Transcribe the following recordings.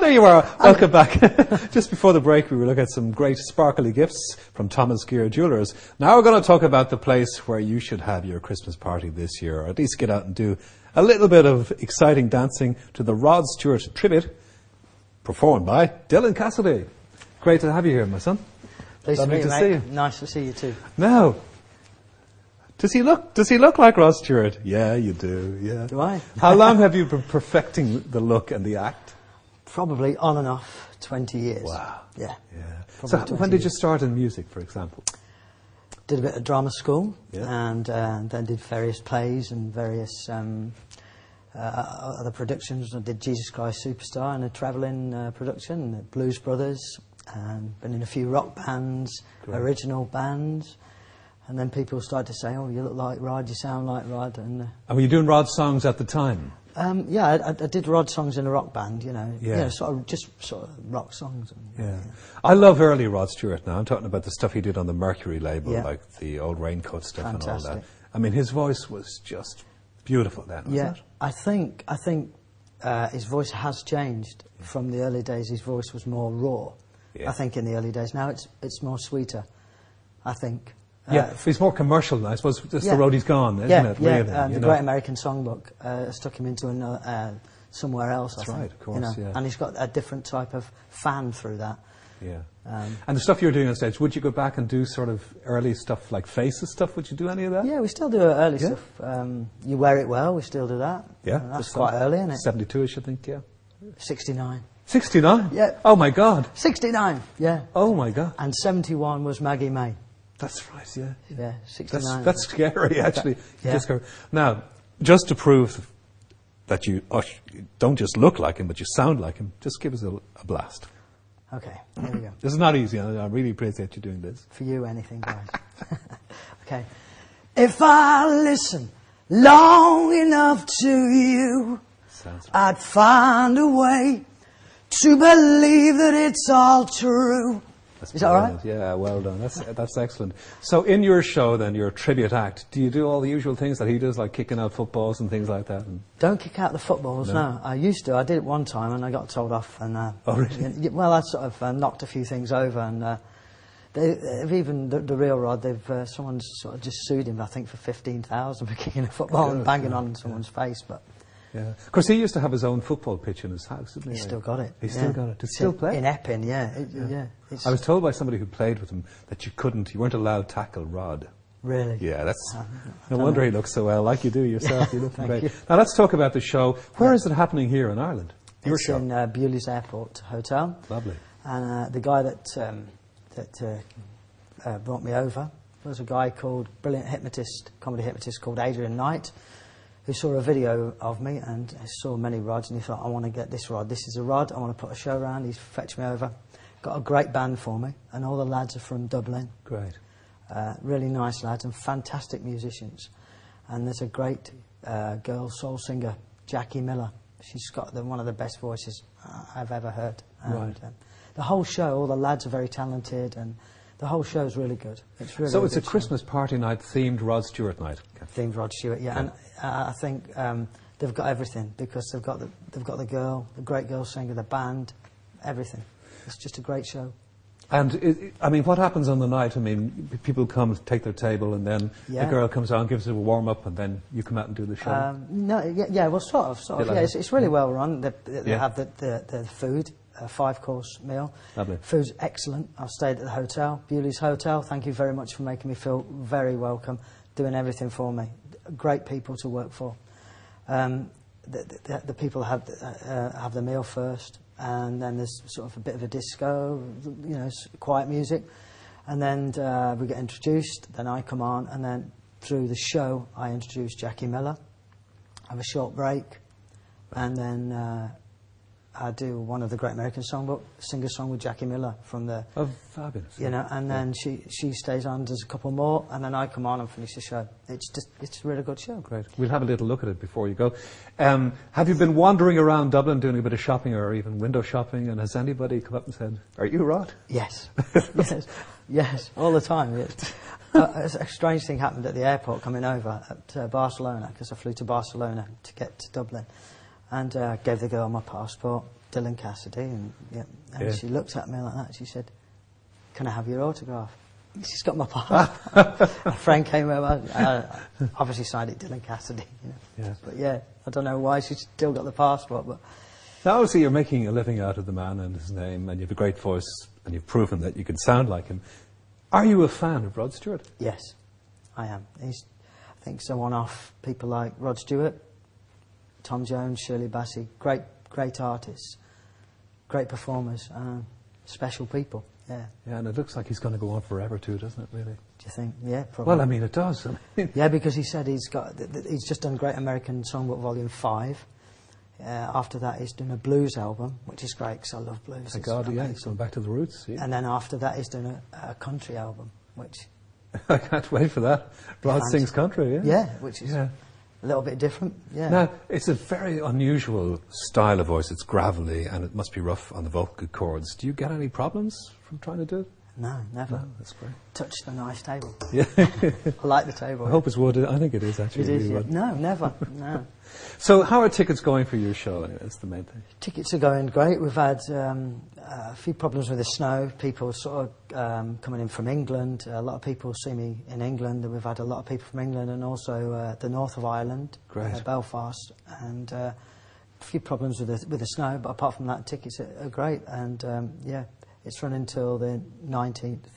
there you are. Welcome back. Just before the break, we were looking at some great sparkly gifts from Thomas Gear Jewelers. Now we're going to talk about the place where you should have your Christmas party this year, or at least get out and do a little bit of exciting dancing to the Rod Stewart tribute, performed by Dylan Cassidy. Great to have you here, my son. Pleased to meet you, see you. mate. Nice to see you too. Now, does he look like Rod Stewart? Yeah, you do. Yeah. Do I? How long have you been perfecting the look and the act? Probably on and off 20 years. Wow. Yeah. Yeah. So when did you start in music, for example? Did a bit of drama school, Yeah. and then did various plays and various other productions. I did Jesus Christ Superstar in a travelling production, the Blues Brothers, and been in a few rock bands, Great. original bands. And then people started to say, "Oh, you look like Rod, you sound like Rod." And were you doing Rod songs at the time? yeah, I did Rod songs in a rock band, you know. Yeah. You know, sort of rock songs. And, Yeah. I love early Rod Stewart now. I'm talking about the stuff he did on the Mercury label, Yeah. like the old Raincoat stuff and all that. Fantastic. I mean, his voice was just beautiful then, wasn't Yeah, it? I think his voice has changed from the early days. His voice was more raw. Yeah. I think in the early days. Now it's more sweeter, I think. Yeah, he's more commercial now. I suppose that's Yeah. the road he's gone, isn't it? Yeah, Really, the you know? Great American Songbook stuck him into somewhere else. That's I think, right, of course, you know, yeah. and he's got a different type of fan through that. Yeah. Um, And the stuff you were doing on stage, would you go back and do sort of early stuff like Faces stuff? Would you do any of that? Yeah, we still do early Yeah. stuff. You Wear It Well, we still do that. Yeah. That's quite early, isn't it? 72-ish, I think, yeah. 69. 69? Yeah. Oh, my God. 69, yeah. Oh, my God. And 71 was Maggie May. That's right, yeah. Yeah, 69. That's scary, actually. Yeah. Just now, just to prove that you don't just look like him, but you sound like him, just give us a blast. Okay, here we go. This is not easy. I really appreciate you doing this. For you, anything, guys. Okay. If I listen long enough to you, Sounds right. I'd find a way to believe that it's all true. That's Is that all right? brilliant. Yeah, well done. That's excellent. So in your show, then, your tribute act, do you do all the usual things that he does, like kicking out footballs and things like that? And Don't kick out the footballs, No. no. I used to. I did it one time and I got told off. And Oh, really? well, I sort of knocked a few things over. And they've even, the real Rod, someone's sort of just sued him, I think, for 15,000 for kicking a football and banging on someone's face. But yeah. Of course, he used to have his own football pitch in his house, didn't he? he's still got it. He's still got it. Does he still play? In Epping, yeah. It's I was told by somebody who played with him that you weren't allowed to tackle Rod. really. Yeah, that's I no don't wonder know. he looks so well, like you do yourself. You look Thank great. you. Now let's talk about the show. Where is it happening here in Ireland? Your It's show. in Bewley's Airport Hotel. Lovely. And the guy that brought me over was a guy called, comedy hypnotist called Adrian Knight, who saw a video of me and saw many rods, and he thought, I want to get this rod. This is a rod. I want to put a show around. He's fetched me over. Got a great band for me, and all the lads are from Dublin. Great. Really nice lads and fantastic musicians. And there's a great girl soul singer, Jackie Miller. She's got one of the best voices I've ever heard. And, Right. the whole show, all the lads are very talented, and the whole show's really good. It's really So a it's a good show. Christmas party night themed Rod Stewart night. Themed Rod Stewart, yeah. And I think they've got everything, because they've got the girl, the great girl singer, the band, everything. It's just a great show. And I mean, what happens on the night? I mean, people come take their table, and then Yeah. the girl comes on, gives it a warm up, and then you come out and do the show. No, yeah, well, sort of. Bit like Yeah, that. it's really well run. They Yeah. have the food, a 5-course meal. Lovely. Food's excellent. I've stayed at the hotel, Bewley's Hotel. Thank you very much for making me feel very welcome, doing everything for me. Great people to work for. The people have the meal first, and then there's sort of a bit of a disco, you know, quiet music, and then we get introduced. Then I come on, and then through the show I introduce Jackie Miller. Have a short break, and then I do one of the Great American Songbook, sing a song with Jackie Miller from the, Oh, fabulous. you know, and then she stays on, does a couple more, and then I come on and finish the show. It's a really good show. Great. We'll have a little look at it before you go. Have you been wandering around Dublin doing a bit of shopping or even window shopping, and has anybody come up and said, "Are you Rod?" Yes, yes, all the time. Yes. A strange thing happened at the airport coming over at Barcelona, because I flew to Barcelona to get to Dublin, and gave the girl my passport, Dylan Cassidy, and she looked at me like that. She said, "Can I have your autograph?" She's got my passport. A friend came over, obviously signed it Dylan Cassidy. Yeah. But yeah, I don't know why she's still got the passport. But now, obviously, you're making a living out of the man and his name, and you have a great voice, and you've proven that you can sound like him. Are you a fan of Rod Stewart? yes, I am. I think so off people like Rod Stewart, Tom Jones, Shirley Bassey, great artists, great performers, special people. Yeah. Yeah, and it looks like he's going to go on forever too, doesn't it, really? Do you think? Yeah, probably. Well, I mean, it does. Yeah, because he said he's just done Great American Songbook Volume 5. After that, he's done a blues album, which is great because I love blues. Thank God, yeah, he's going back to the roots. Yeah. And then after that, he's done a country album, which... I can't wait for that. Rod sings country, yeah? Yeah, which is a little bit different, yeah. Now, it's a very unusual style of voice. It's gravelly, and it must be rough on the vocal cords. Do you get any problems from trying to do it? No, never. No, that's great. Touched a nice table. Yeah. I like the table. I hope it's wood. I think it is, actually. It is, really yeah. wood. No, never, no. So how are tickets going for your show, anyway? That's the main thing. Tickets are going great. We've had a few problems with the snow. People sort of coming in from England. A lot of people see me in England, and we've had a lot of people from England and also the north of Ireland, Belfast, and a few problems with the snow. But apart from that, tickets are great, and yeah, it's running until the 19th,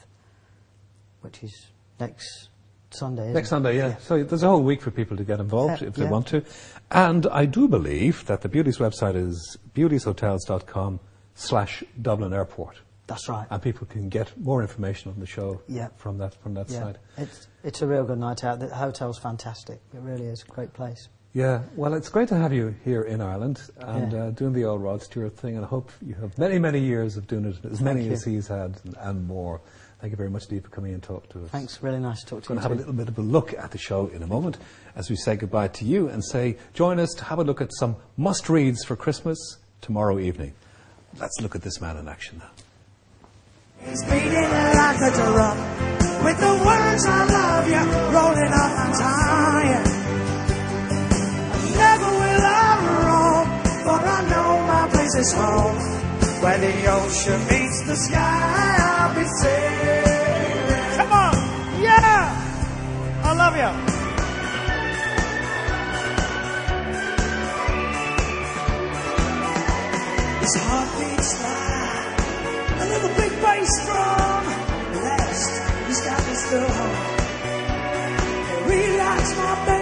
which is next Sunday. Next Sunday, yeah. So there's a whole week for people to get involved if they want to. And I do believe that the Beauties website is beautieshotels.com/Dublin Airport. That's right. And people can get more information on the show from that site. It's a real good night out. The hotel's fantastic. It really is a great place. Yeah, well, it's great to have you here in Ireland and doing the old Rod Stewart thing, and I hope you have many, many years of doing it, as many as he's had and more. Thank you very much, Steve, for coming and talking to us. Thanks, really nice to talk to you. We're going to have a little bit of a look at the show in a moment as we say goodbye to you and say, join us to have a look at some must-reads for Christmas tomorrow evening. Let's look at this man in action now. He's beating like a drum with the words I love you rolling off my tongue. Never will I roam, for I know my place is home. Where the ocean meets the sky, I'll be sailing. Come on, yeah, I love you. His heart beats loud, a little big bass drum. Last, he's got me still home. He relax my baby.